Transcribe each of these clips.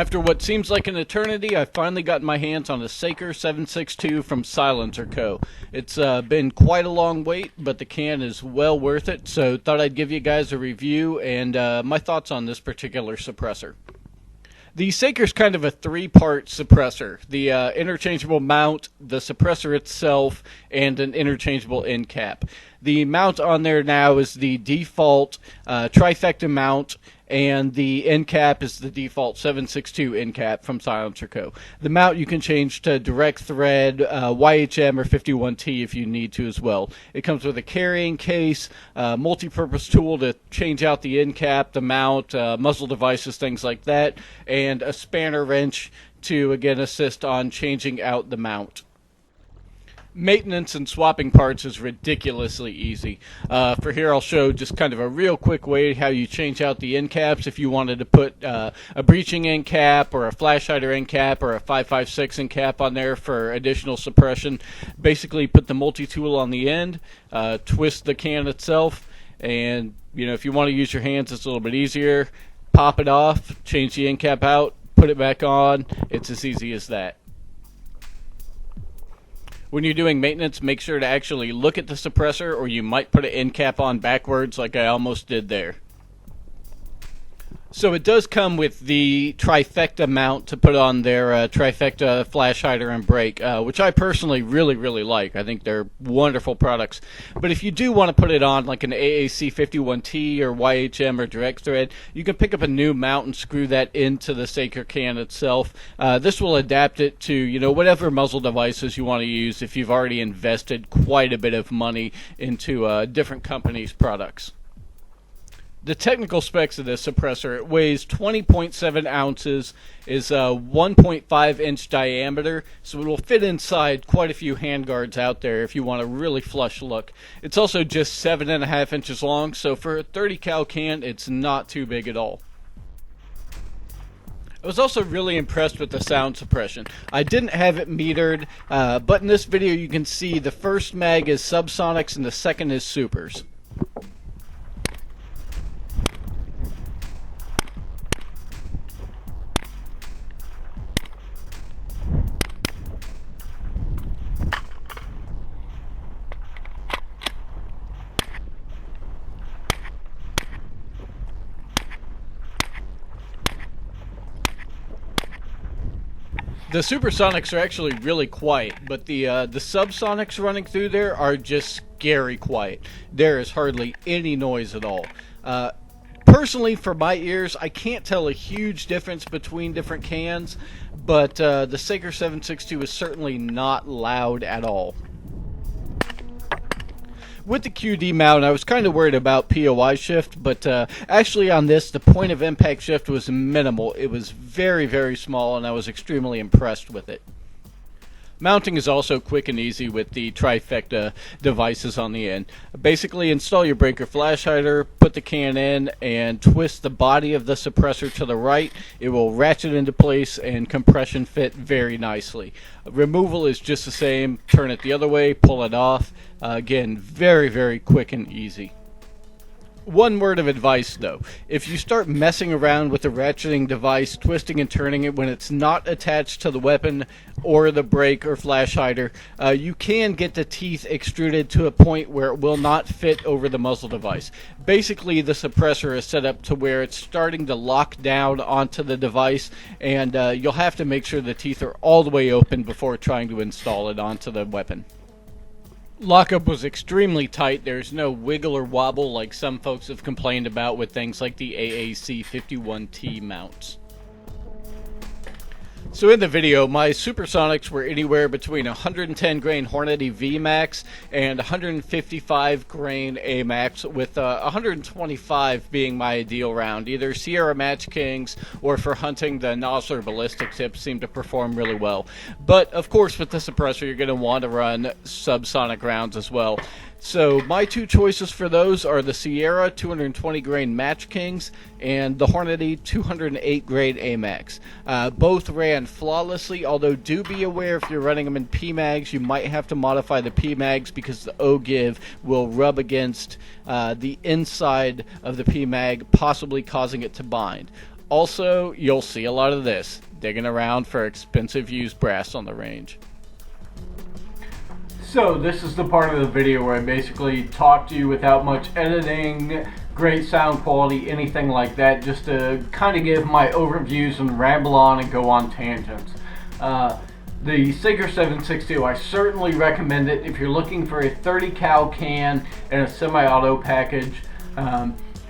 After what seems like an eternity, I finally got my hands on a Saker 7.62 from SilencerCo. It's been quite a long wait, but the can is well worth it, so thought I'd give you guys a review and my thoughts on this particular suppressor. The Saker's kind of a three-part suppressor. The interchangeable mount, the suppressor itself, and an interchangeable end cap. The mount on there now is the default trifecta mount, and the end cap is the default 7.62 end cap from SilencerCo. The mount you can change to direct thread, YHM, or 51T if you need to as well. It comes with a carrying case, multi-purpose tool to change out the end cap, the mount, muzzle devices, things like that, and a spanner wrench to, again, assist on changing out the mount. Maintenance and swapping parts is ridiculously easy. For here I'll show just kind of a real quick way how you change out the end caps if you wanted to put a breaching end cap or a flash hider end cap or a 5.56 end cap on there for additional suppression. Basically put the multi-tool on the end, twist the can itself, and if you want to use your hands it's a little bit easier. Pop it off, change the end cap out, put it back on. It's as easy as that. When you're doing maintenance, make sure to actually look at the suppressor, or you might put an end cap on backwards like I almost did there. So it does come with the trifecta mount to put on their trifecta flash hider and brake, which I personally really like. I think they're wonderful products. But if you do want to put it on like an AAC 51T or YHM or direct thread, you can pick up a new mount and screw that into the Saker can itself. This will adapt it to whatever muzzle devices you want to use if you've already invested quite a bit of money into different companies' products. The technical specs of this suppressor: it weighs 20.7 ounces, is a 1.5 inch diameter, so it will fit inside quite a few handguards out there if you want a really flush look. It's also just 7.5 inches long, so for a 30 cal can, it's not too big at all. I was also really impressed with the sound suppression. I didn't have it metered, but in this video you can see the first mag is subsonics and the second is supers. The supersonics are actually really quiet, but the subsonics running through there are just scary quiet. There is hardly any noise at all. Personally, for my ears, I can't tell a huge difference between different cans, but the Saker 7.62 is certainly not loud at all. With the QD mount, I was kind of worried about POI shift, but actually on this, the point of impact shift was minimal. It was very small, and I was extremely impressed with it. Mounting is also quick and easy with the trifecta devices on the end. Basically, install your breaker flash hider, put the can in, and twist the body of the suppressor to the right. It will ratchet into place and compression fit very nicely. Removal is just the same. Turn it the other way, pull it off. Again, very quick and easy. One word of advice though: if you start messing around with the ratcheting device, twisting and turning it when it's not attached to the weapon or the brake or flash hider, you can get the teeth extruded to a point where it will not fit over the muzzle device. Basically, the suppressor is set up to where it's starting to lock down onto the device, and you'll have to make sure the teeth are all the way open before trying to install it onto the weapon. Lockup was extremely tight. There's no wiggle or wobble like some folks have complained about with things like the AAC 51T mounts. So in the video, my supersonics were anywhere between 110 grain Hornady VMAX and 155 grain AMAX, with 125 being my ideal round. Either Sierra Match Kings or for hunting, the Nosler ballistic tips seem to perform really well. But of course, with the suppressor, you're going to want to run subsonic rounds as well. So my two choices for those are the Sierra 220 grain Match Kings and the Hornady 208 grain AMAX. Both ran flawlessly, although do be aware if you're running them in PMags, you might have to modify the PMags because the O-give will rub against the inside of the PMag, possibly causing it to bind. Also, you'll see a lot of this, digging around for expensive used brass on the range. So this is the part of the video where I basically talk to you without much editing, great sound quality, anything like that, just to kind of give my overviews and ramble on and go on tangents. The Saker 762, I certainly recommend it if you're looking for a 30 cal can and a semi-auto package.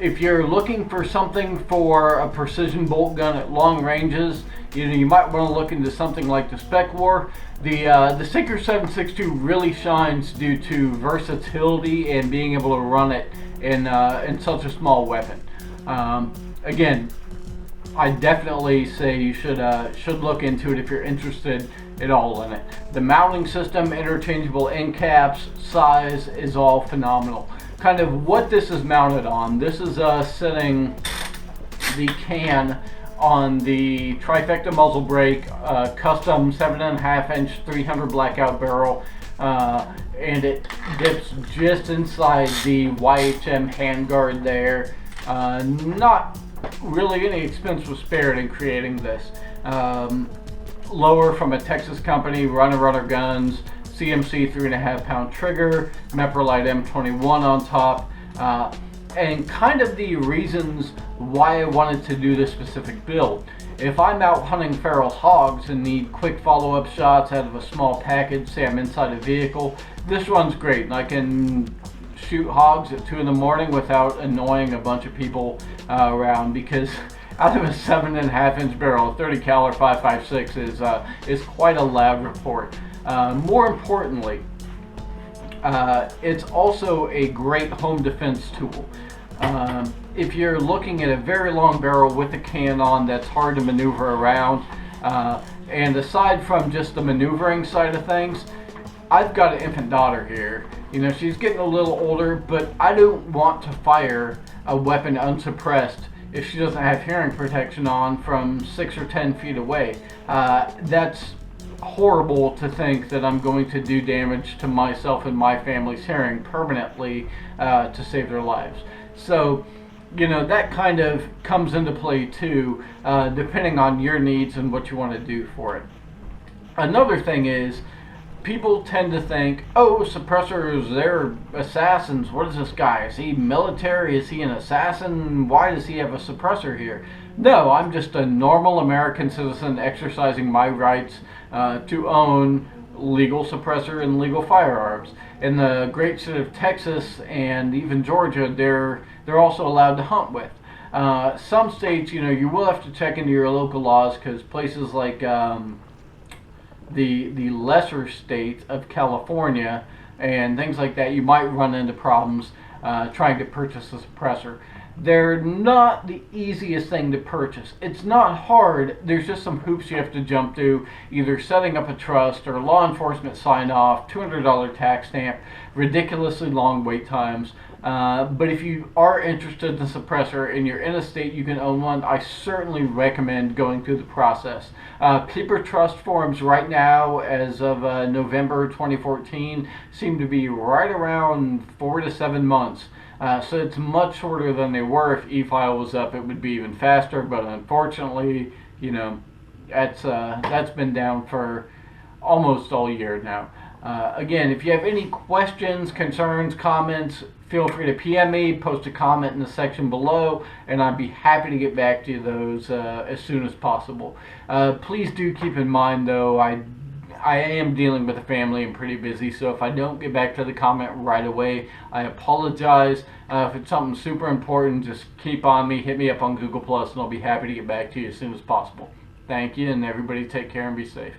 If you're looking for something for a precision bolt gun at long ranges, you might want to look into something like the Spec War. The Saker 762 really shines due to versatility and being able to run it in such a small weapon. Again, I definitely say you should look into it if you're interested at all in it. The mounting system, interchangeable end caps, size is all phenomenal. Kind of what this is mounted on. This is setting the can on the trifecta muzzle brake, custom 7.5 inch 300 blackout barrel, and it dips just inside the YHM handguard there. Not really any expense was spared in creating this. Lower from a Texas company, runner guns, CMC 3.5 pound trigger, Meprolite M21 on top, and kind of the reasons why I wanted to do this specific build. If I'm out hunting feral hogs and need quick follow-up shots out of a small package, say I'm inside a vehicle, this runs great, and I can shoot hogs at 2 in the morning without annoying a bunch of people around, because out of a 7.5 inch barrel, 30 cal or 5.56 is quite a loud report. More importantly, it's also a great home defense tool. If you're looking at a very long barrel with a can on that's hard to maneuver around, and aside from just the maneuvering side of things, I've got an infant daughter here. You know, she's getting a little older, but I don't want to fire a weapon unsuppressed if she doesn't have hearing protection on from 6 or 10 feet away. That's horrible to think that I'm going to do damage to myself and my family's hearing permanently to save their lives. So, you know, that kind of comes into play too, depending on your needs and what you want to do for it. Another thing is, people tend to think, oh, suppressors, they're assassins. What is this guy? Is he military? Is he an assassin? Why does he have a suppressor here? No, I'm just a normal American citizen exercising my rights to own legal suppressor and legal firearms. In the great state of Texas and even Georgia, they're also allowed to hunt with. Some states, you know, you will have to check into your local laws, because places like the lesser state of California and things like that, you might run into problems trying to purchase a suppressor. They're not the easiest thing to purchase. It's not hard, there's just some hoops you have to jump through, either setting up a trust or law enforcement sign off, $200 tax stamp, ridiculously long wait times. But if you are interested in the suppressor and you're in a state you can own one, I certainly recommend going through the process. Paper trust forms right now, as of November 2014, seem to be right around 4 to 7 months. So it's much shorter than they were. If e-file was up, it would be even faster, but unfortunately, you know, that's been down for almost all year now. Again, if you have any questions, concerns, comments, feel free to PM me, post a comment in the section below, and I'd be happy to get back to you those as soon as possible. Please do keep in mind, though, I am dealing with a family and pretty busy, so if I don't get back to the comment right away, I apologize. If it's something super important, just keep on me, hit me up on Google+, and I'll be happy to get back to you as soon as possible. Thank you, and everybody take care and be safe.